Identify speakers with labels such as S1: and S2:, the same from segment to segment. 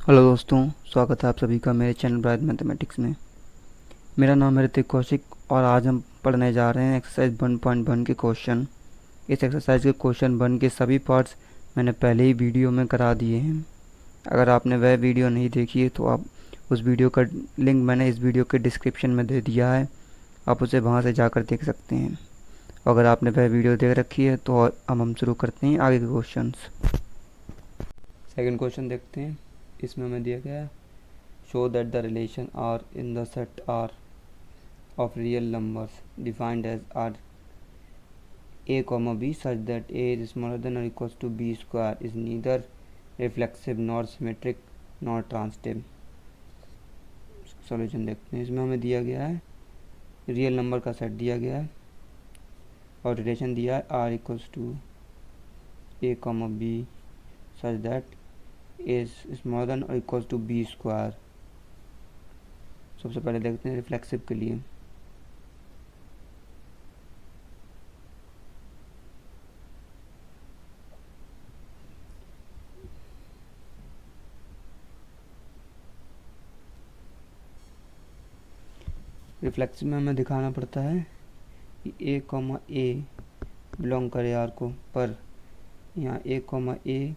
S1: Hello दोस्तों, स्वागत है आप सभी का मेरे चैनल ब्राइट मैथमेटिक्स में। मेरा नाम है ऋतिक कौशिक और आज हम पढ़ने जा रहे हैं एक्सरसाइज 1.1 के क्वेश्चन। इस एक्सरसाइज के क्वेश्चन 1 के सभी पार्ट्स मैंने पहले ही वीडियो में करा दिए हैं। अगर आपने वह वीडियो नहीं देखी है तो आप उस वीडियो का लिंक मैंने इस वीडियो के डिस्क्रिप्शन में दे दिया है, आप उसे वहाँ से जाकर देख सकते हैं। अगर आपने वह वीडियो देख रखी है तो अब हम शुरू करते हैं आगे के क्वेश्चन। सेकेंड क्वेश्चन देखते हैं। इसमें हमें दिया गया है show that the relation R in the set R of real numbers defined as R a comma b such that a is smaller than or equals to b square is neither reflexive nor symmetric nor transitive। Solution देखते हैं। इसमें हमें दिया गया है real number का set दिया गया है और रिलेशन दिया है R equals to a comma b such that a is smaller than or equals to b square। सबसे पहले देखते हैं रिफ्लेक्सिव के लिए। रिफ्लेक्सिव में हमें दिखाना पड़ता है कि ए कॉमा ए बिलोंग करे आर को, पर यहाँ ए कॉमा ए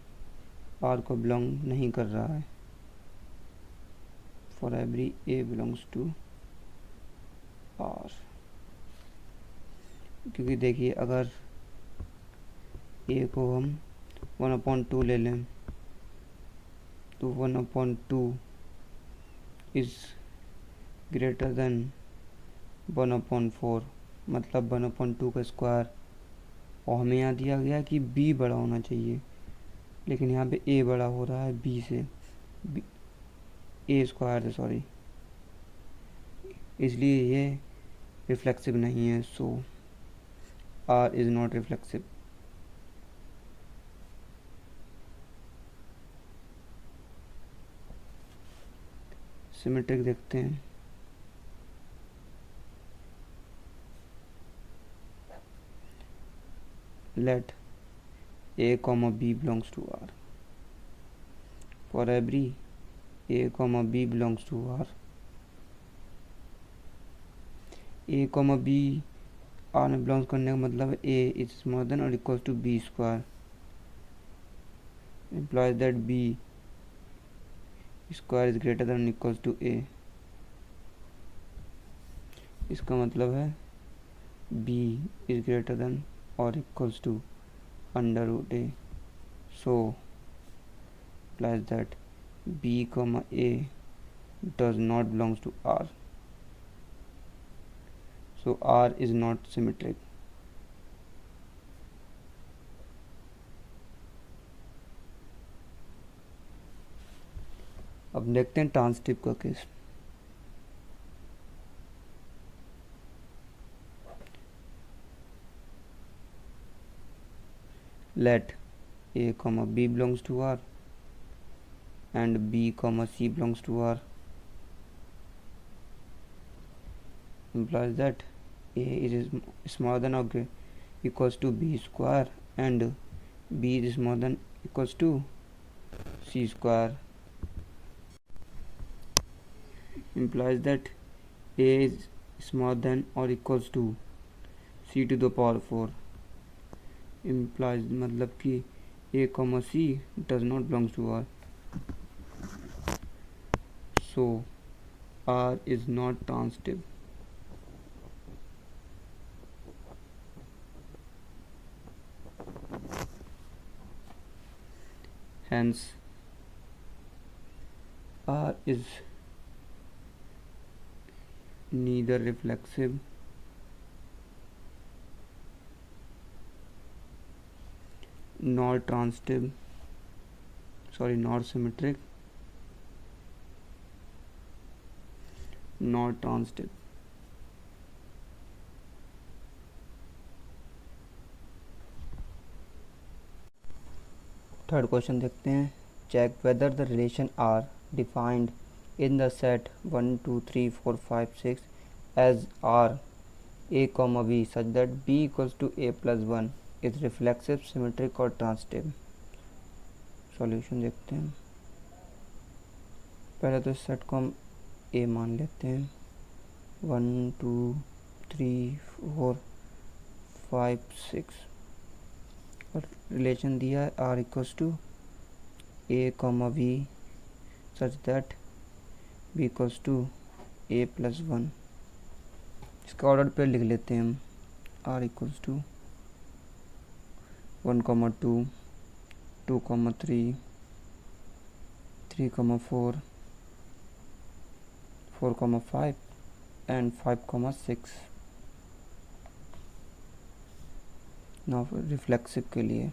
S1: आर को बिलोंग नहीं कर रहा है। For every A belongs to R, क्योंकि देखिए अगर ए को हम 1/2 ले लें तो 1/2 इज़ ग्रेटर देन 1/4, मतलब 1/2 का स्क्वायर। और हमें यहाँ दिया गया कि b बड़ा होना चाहिए, लेकिन यहाँ पे a बड़ा हो रहा है b से, a स्क्वायर से, सॉरी, इसलिए ये रिफ्लेक्सिव नहीं है। सो r is not reflexive. Symmetric देखते हैं। let a comma b belongs to R, for every a comma b belongs to R, a comma b R में बिलोंग्स करने का मतलब है a इज स्मॉलर देन और equals to b square, implies that b square is greater than equals to a। इसका मतलब है b is greater than or equals to under root a, so implies that b comma a does not belongs to R, so R is not symmetric। अब देखते हैं transitive का case. let a comma b belongs to R and b comma c belongs to R, implies that a is smaller than or equals to b square and b is smaller than equals to c square, implies that a is smaller than or equals to c to the power 4, implies मतलब कि a comma c does not belongs to R, so R is not transitive। hence R is neither reflexive nor transitive, sorry, nor symmetric nor transitive। Third question देखते हैं। Check whether the relation R defined in the set 1 2 3 4 5 6 as R a comma b such that b equals to a plus 1 is reflexive, symmetric और transitive। Solution देखते हैं। पहले तो set को हम ए मान लेते हैं। 1 2 3 4 5 6 और रिलेशन दिया है R equals to A comma B such that B equals to A plus 1। इसका ऑर्डर पे लिख लेते हैं हम। R equals to 1 comma 2 2 comma 3 3 comma 4 4 comma 5 and 5 comma 6। Now reflexive के लिए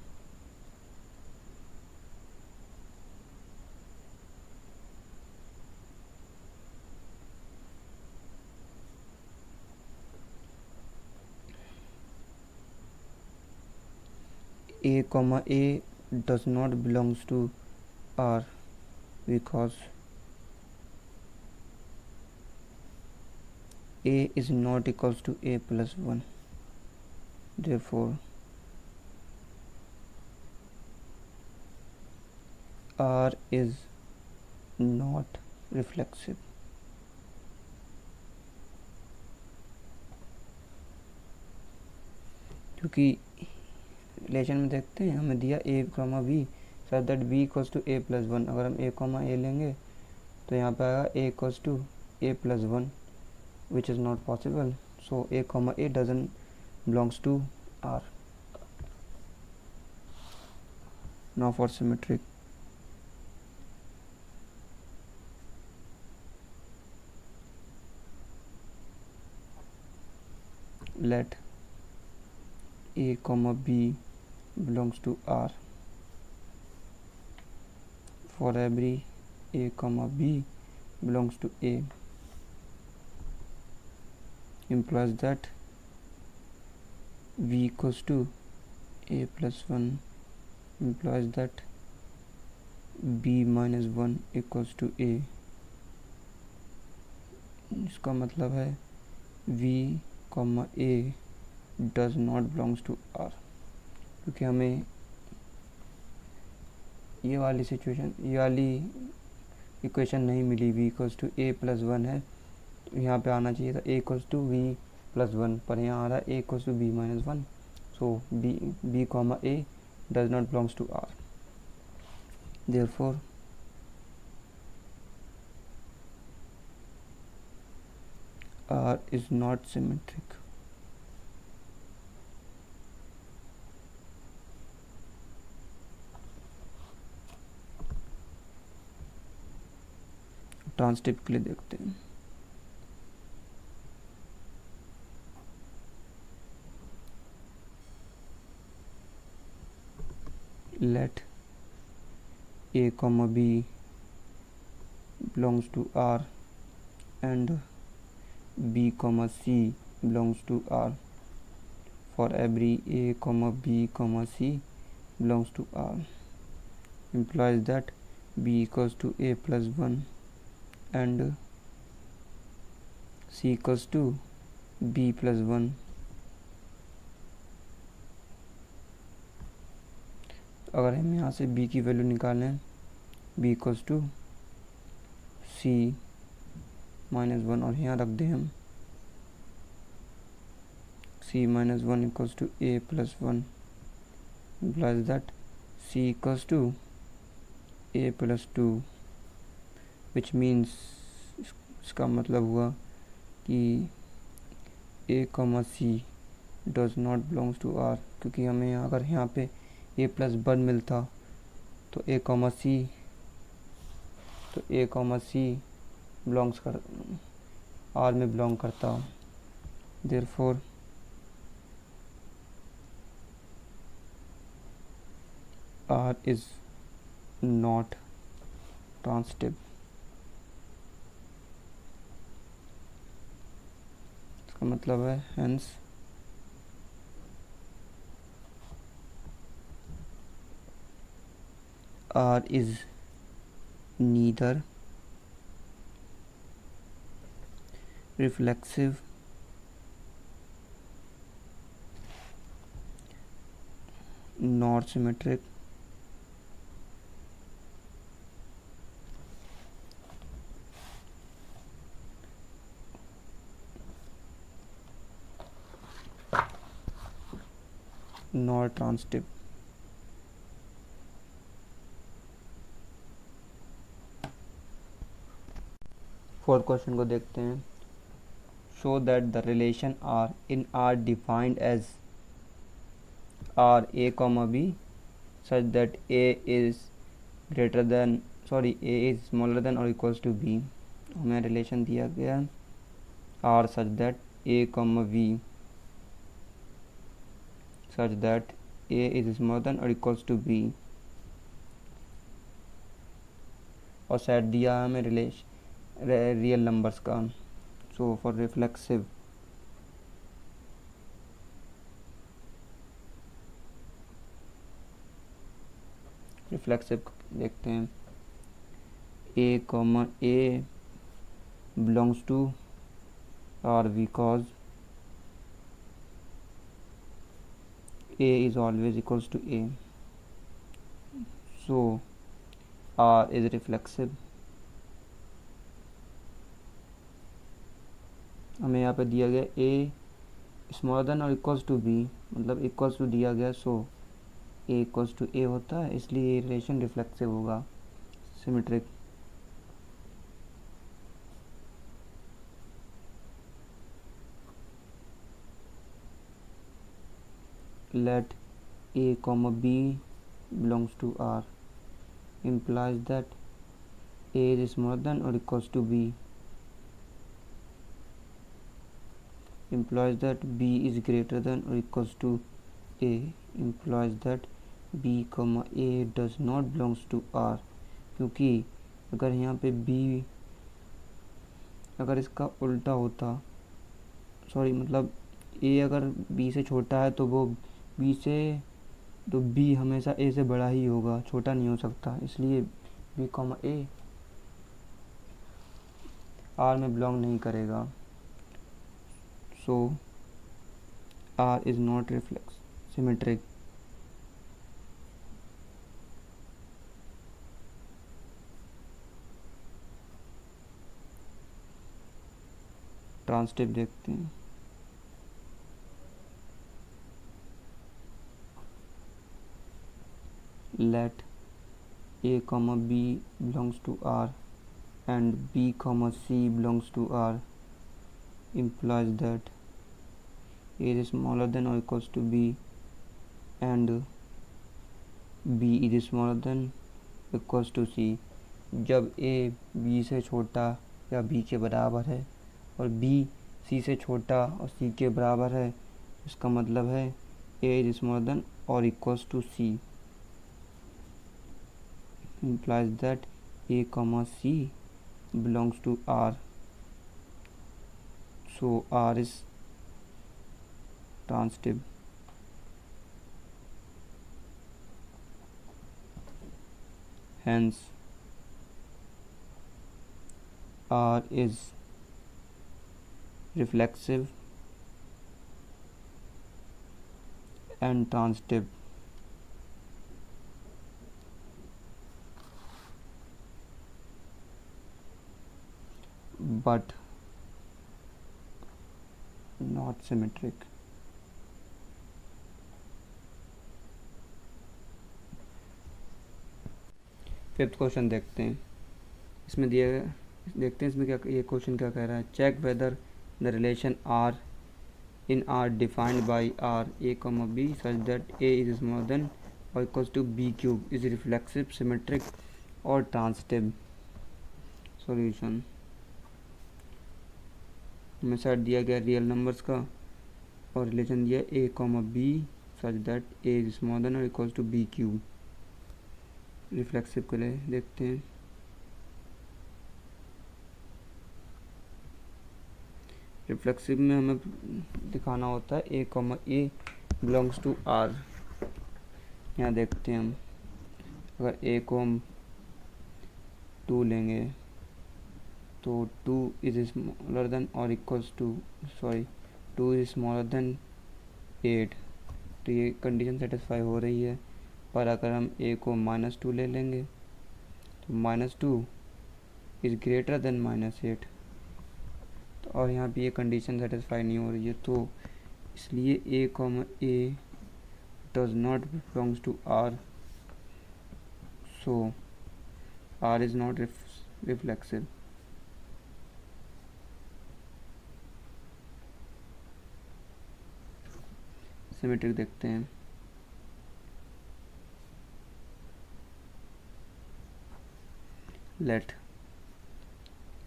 S1: a comma a does not belongs to R because a is not equals to a plus 1. Therefore R is not reflexive. क्योंकि relation में देखते हैं हमें दिया A comma B such that B equals to A plus 1। अगर हम ए comma ए लेंगे तो यहाँ पे आएगा A equals to A plus 1 which is not possible. So A comma A doesn't belongs to R. Now for symmetric let a comma b belongs to R for every a comma b belongs to a implies that b equals to a plus 1 implies that b minus 1 equals to a। इसका मतलब है v comma a does not belongs to R। क्योंकि हमें ये वाली equation नहीं मिली। v equals to a plus 1 है, यहाँ पे आना चाहिए था a equals to v plus 1, पर यहाँ आ रहा है a equals to b minus 1। So b comma a does not belongs to R। Therefore R is not symmetric। Transitive के लिए देखते हैं। Let a comma b belongs to R and b comma c belongs to R for every a comma b comma c belongs to R implies that b equals to a plus 1 and c equals to b plus 1। अगर हम यहाँ से b की value निकालें b equals to c minus 1 और यहाँ रख दें हम c minus 1 equals to a plus 1 implies that c equals to a plus 2 which means इसका मतलब हुआ कि a कॉमा c does not belongs to R। क्योंकि हमें अगर यहाँ पे a प्लस 1 मिलता तो a कॉमा c बिलोंग्स कर R में बिलोंग करता। Therefore R is not transitive। इसका मतलब है hence R is neither reflexive nor symmetric not transitive. Fourth question को देखते हैं। Show that the relation R in R defined as R A comma B such that A is greater than A is smaller than और equals to B. हमें relation दिया गया R such that A comma B such that a is smaller than or equals to b और set दिया है हमें real numbers का। So for reflexive देखते हैं a comma a belongs to r because a is always equals to a, so r is reflexive। हमें यहाँ पे दिया गया a स्मॉलर देन और इक्वल्स टू b, मतलब इक्वल्स टू दिया गया, सो a इक्वल्स टू a होता है, इसलिए ये रिलेशन रिफ्लेक्सिव होगा, symmetric. let a comma b belongs to r implies that a is smaller than or equals to b, implies that b is greater than or equals to a, implies that b comma a does not belongs to r। क्योंकि अगर यहाँ पे b अगर इसका उल्टा होता, मतलब a अगर b से छोटा है तो वो b से, तो b हमेशा a से बड़ा ही होगा, छोटा नहीं हो सकता, इसलिए b कॉमा a r में बिलोंग नहीं करेगा। सो r is not reflex symmetric. Transitive देखते हैं। let a comma b belongs to r and b comma c belongs to r implies that a is smaller than or equals to b and b is smaller than equals to c। जब a b से छोटा या b के बराबर है और b c से छोटा और c के बराबर है, इसका मतलब है a is smaller than or equals to c, implies that a comma c belongs to r, so r is transitive। hence r is reflexive and transitive। but not symmetric। Fifth question देखते हैं। इसमें देखते हैं इसमें क्या, ये question क्या कह रहा है। Check whether the relation R in R defined by R A comma B such that A is smaller than और equals to B cube is reflexive symmetric और ट्रांसिटिव। सॉल्यूशन हमें सेट दिया गया रियल नंबर्स का और relation दिया A comma B such that A is smaller than और equals to B cube. Reflexive के लिए देखते हैं। रिफ्लेक्सिव में हमें दिखाना होता है A comma A belongs to R. यहाँ देखते हैं हम, अगर ए को हम 2 लेंगे तो 2 इज स्मॉलर देन और equals to 2 is smaller than 8, तो ये कंडीशन सेटिस्फाई हो रही है। पर अगर हम a को -2 ले लेंगे तो -2 इज़ ग्रेटर देन -8, तो और यहाँ पे ये कंडीशन सेटिस्फाई नहीं हो रही है, तो इसलिए a, a does not belongs to R, so R is not reflexive. Symmetric देखते हैं. Let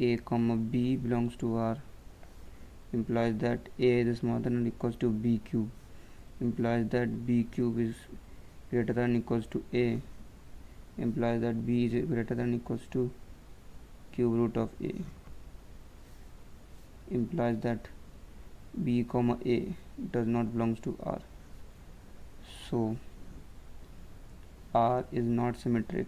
S1: A comma B belongs to R implies that A is smaller than or equals to B cube, implies that B cube is greater than or equals to A, implies that B is greater than or equals to cube root of A, implies that B comma A does not belongs to R, so R is not symmetric.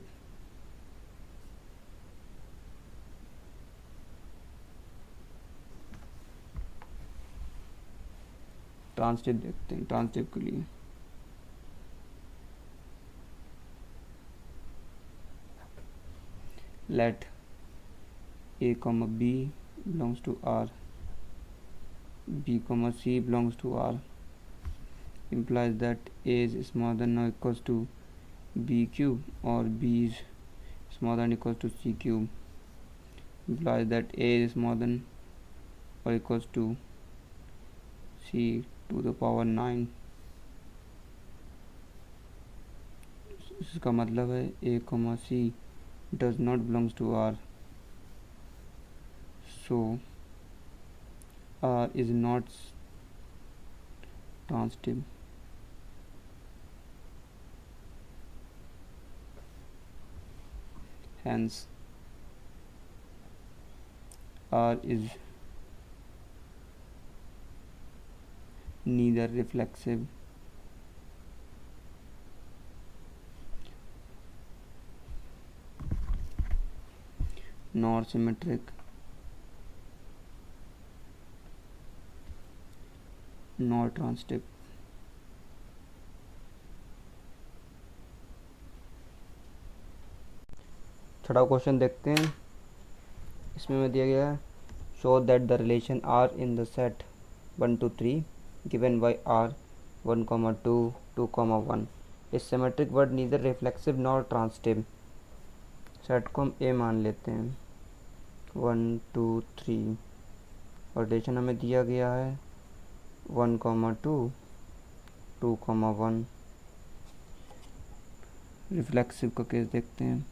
S1: Transitive देखते हैं. Transitive के लिए let A comma B belongs to R, B comma C belongs to R, implies that A is smaller than or equals to B cube or B is smaller than or equals to C cube, implies that A is smaller than or equals to C to the power 9. इसका मतलब है A comma C does not belongs to R, so R is not transitive. Hence R is neither reflexive nor symmetric nor transitive. छठा question देखते हैं. इसमें में दिया गया है show that the relation R in the set 1 to 3 given by R 1,2 2,1 is symmetric but neither reflexive nor transitive. Set को हम A मान लेते हैं 1 2 3 और रिलेशन हमें दिया गया है 1,2 2,1. रिफ्लेक्सिव का केस देखते हैं.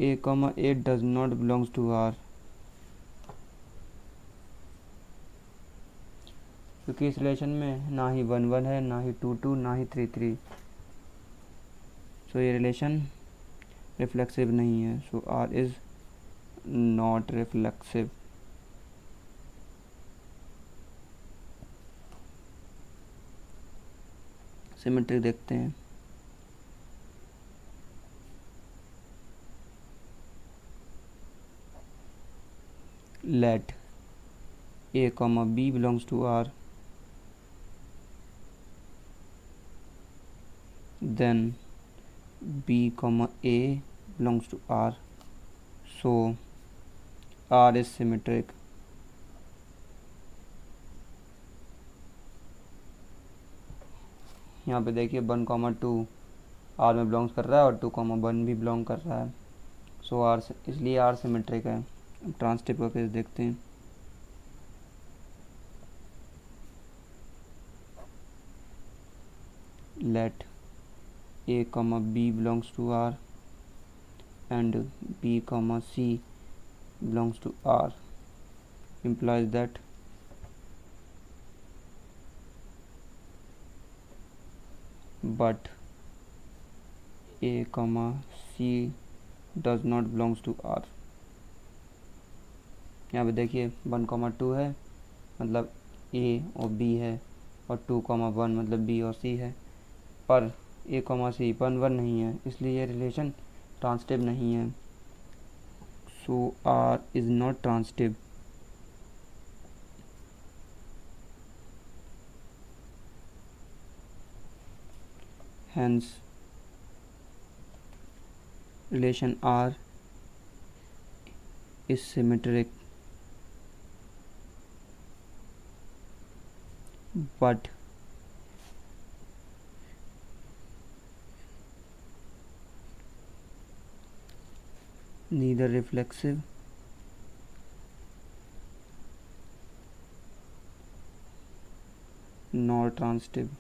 S1: A comma A does not belongs to R, क्योंकि इस रिलेशन में ना ही 1 1 है, ना ही 2 2, ना ही 3 3, सो ये रिलेशन रिफ्लेक्सिव नहीं है. सो R is not reflexive. Symmetric देखते हैं. Let A comma B belongs to R, then B comma A belongs to R, so R is symmetric. यहाँ पे देखिए 1,2 R में बिलोंग्स कर रहा है और 2,1 भी बिलोंग कर रहा है, सो R इसलिए R सिमेट्रिक है. ट्रांसिटिव का केस देखते हैं. Let A comma B belongs to R and B comma C belongs to R implies that but A comma C does not belongs to R. यहाँ पे देखिए 1,2 है मतलब A और B है और 2,1 मतलब B और C है, पर A, C 1 1 नहीं है, इसलिए ये रिलेशन ट्रांसिटिव नहीं है. सो R is not transitive. Hence relation R is symmetric but neither reflexive nor transitive.